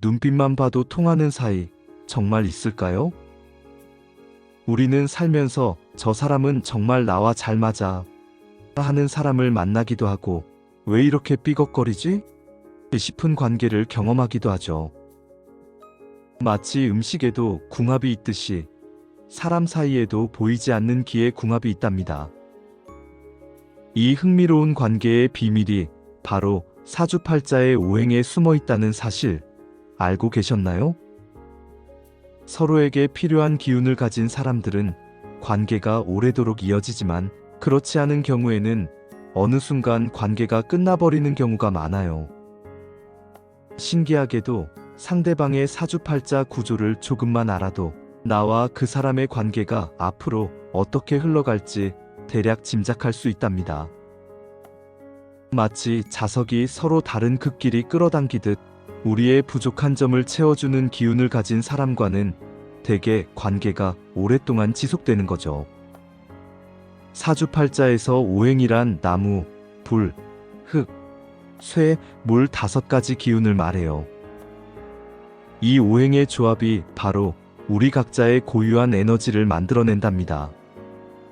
눈빛만 봐도 통하는 사이 정말 있을까요? 우리는 살면서 저 사람은 정말 나와 잘 맞아 하는 사람을 만나기도 하고 왜 이렇게 삐걱거리지? 싶은 관계를 경험하기도 하죠. 마치 음식에도 궁합이 있듯이 사람 사이에도 보이지 않는 기의 궁합이 있답니다. 이 흥미로운 관계의 비밀이 바로 사주팔자의 오행에 숨어 있다는 사실 알고 계셨나요? 서로에게 필요한 기운을 가진 사람들은 관계가 오래도록 이어지지만 그렇지 않은 경우에는 어느 순간 관계가 끝나버리는 경우가 많아요. 신기하게도 상대방의 사주팔자 구조를 조금만 알아도 나와 그 사람의 관계가 앞으로 어떻게 흘러갈지 대략 짐작할 수 있답니다. 마치 자석이 서로 다른 극끼리 끌어당기듯 우리의 부족한 점을 채워주는 기운을 가진 사람과는 대개 관계가 오랫동안 지속되는 거죠. 사주팔자에서 오행이란 나무, 불, 흙, 쇠, 물 5가지 기운을 말해요. 이 오행의 조합이 바로 우리 각자의 고유한 에너지를 만들어낸답니다.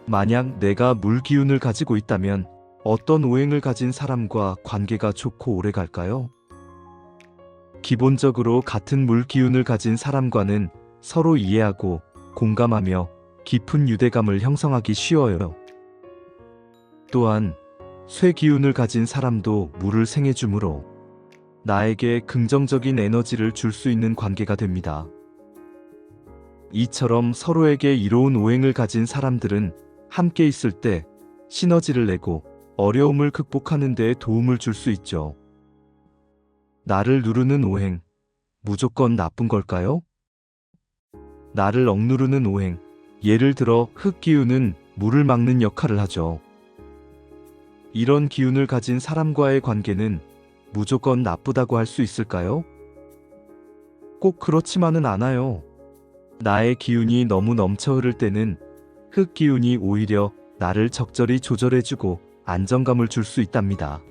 만약 내가 물 기운을 가지고 있다면 어떤 오행을 가진 사람과 관계가 좋고 오래 갈까요? 기본적으로 같은 물 기운을 가진 사람과는 서로 이해하고 공감하며 깊은 유대감을 형성하기 쉬워요. 또한 쇠 기운을 가진 사람도 물을 생해주므로 나에게 긍정적인 에너지를 줄 수 있는 관계가 됩니다. 이처럼 서로에게 이로운 오행을 가진 사람들은 함께 있을 때 시너지를 내고 어려움을 극복하는 데 도움을 줄 수 있죠. 나를 누르는 오행, 무조건 나쁜 걸까요? 나를 억누르는 오행, 예를 들어 흙 기운은 물을 막는 역할을 하죠. 이런 기운을 가진 사람과의 관계는 무조건 나쁘다고 할 수 있을까요? 꼭 그렇지만은 않아요. 나의 기운이 너무 넘쳐 흐를 때는 흙 기운이 오히려 나를 적절히 조절해주고 안정감을 줄 수 있답니다.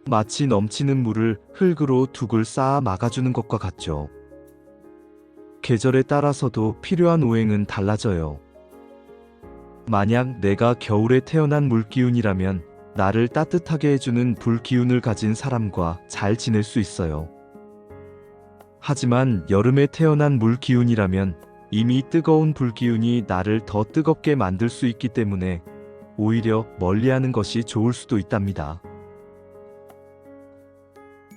마치 넘치는 물을 흙으로 둑을 쌓아 막아주는 것과 같죠. 계절에 따라서도 필요한 오행은 달라져요. 만약 내가 겨울에 태어난 물기운이라면 나를 따뜻하게 해주는 불기운을 가진 사람과 잘 지낼 수 있어요. 하지만 여름에 태어난 물기운이라면 이미 뜨거운 불기운이 나를 더 뜨겁게 만들 수 있기 때문에 오히려 멀리하는 것이 좋을 수도 있답니다.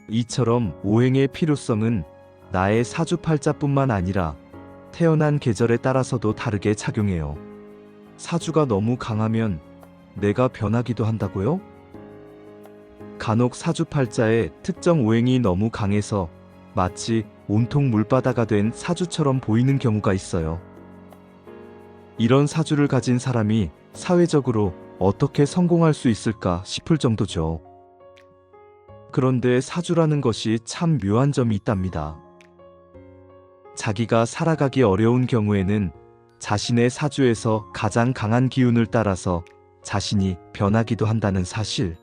이처럼 오행의 필요성은 나의 사주팔자뿐만 아니라 태어난 계절에 따라서도 다르게 작용해요. 사주가 너무 강하면 내가 변하기도 한다고요? 간혹 사주팔자에 특정 오행이 너무 강해서 마치 온통 물바다가 된 사주처럼 보이는 경우가 있어요. 이런 사주를 가진 사람이 사회적으로 어떻게 성공할 수 있을까 싶을 정도죠. 그런데 사주라는 것이 참 묘한 점이 있답니다. 자기가 살아가기 어려운 경우에는 자신의 사주에서 가장 강한 기운을 따라서 자신이 변하기도 한다는 사실.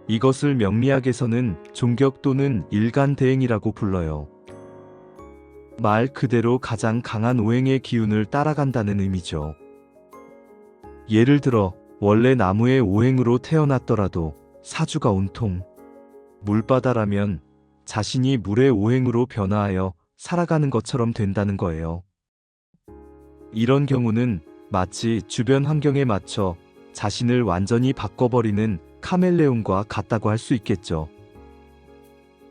이것을 명리학에서는 종격 또는 일간대행이라고 불러요. 말 그대로 가장 강한 오행의 기운을 따라간다는 의미죠. 예를 들어 원래 나무의 오행으로 태어났더라도 사주가 온통 물바다라면 자신이 물의 오행으로 변화하여 살아가는 것처럼 된다는 거예요. 이런 경우는 마치 주변 환경에 맞춰 자신을 완전히 바꿔버리는 카멜레온과 같다고 할 수 있겠죠.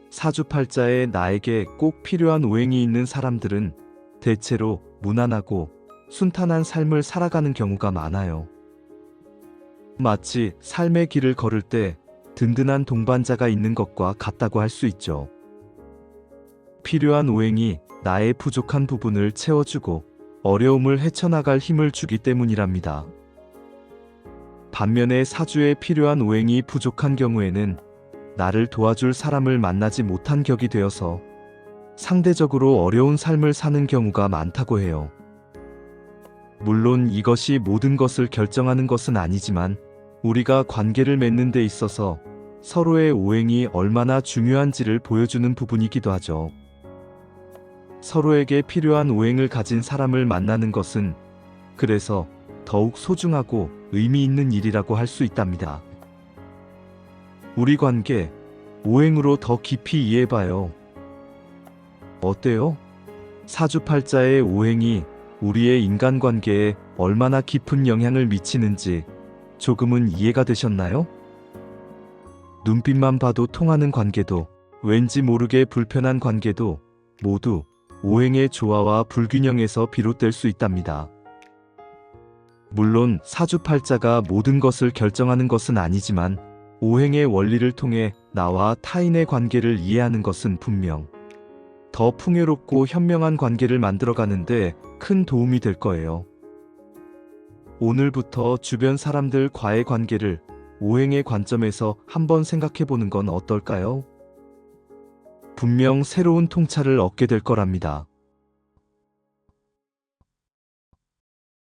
사주팔자에 나에게 꼭 필요한 오행이 있는 사람들은 대체로 무난하고 순탄한 삶을 살아가는 경우가 많아요. 마치 삶의 길을 걸을 때 든든한 동반자가 있는 것과 같다고 할 수 있죠. 필요한 오행이 나의 부족한 부분을 채워주고 어려움을 헤쳐나갈 힘을 주기 때문이랍니다. 반면에 사주에 필요한 오행이 부족한 경우에는 나를 도와줄 사람을 만나지 못한 격이 되어서 상대적으로 어려운 삶을 사는 경우가 많다고 해요. 물론 이것이 모든 것을 결정하는 것은 아니지만 우리가 관계를 맺는 데 있어서 서로의 오행이 얼마나 중요한지를 보여주는 부분이기도 하죠. 서로에게 필요한 오행을 가진 사람을 만나는 것은 그래서 더욱 소중하고 의미 있는 일이라고 할 수 있답니다. 우리 관계, 오행으로 더 깊이 이해해봐요. 어때요? 사주팔자의 오행이 우리의 인간관계에 얼마나 깊은 영향을 미치는지 조금은 이해가 되셨나요? 눈빛만 봐도 통하는 관계도, 왠지 모르게 불편한 관계도 모두 오행의 조화와 불균형에서 비롯될 수 있답니다. 물론 사주팔자가 모든 것을 결정하는 것은 아니지만 오행의 원리를 통해 나와 타인의 관계를 이해하는 것은 분명 더 풍요롭고 현명한 관계를 만들어가는데 큰 도움이 될 거예요. 오늘부터 주변 사람들과의 관계를 오행의 관점에서 한번 생각해보는 건 어떨까요? 분명 새로운 통찰을 얻게 될 거랍니다.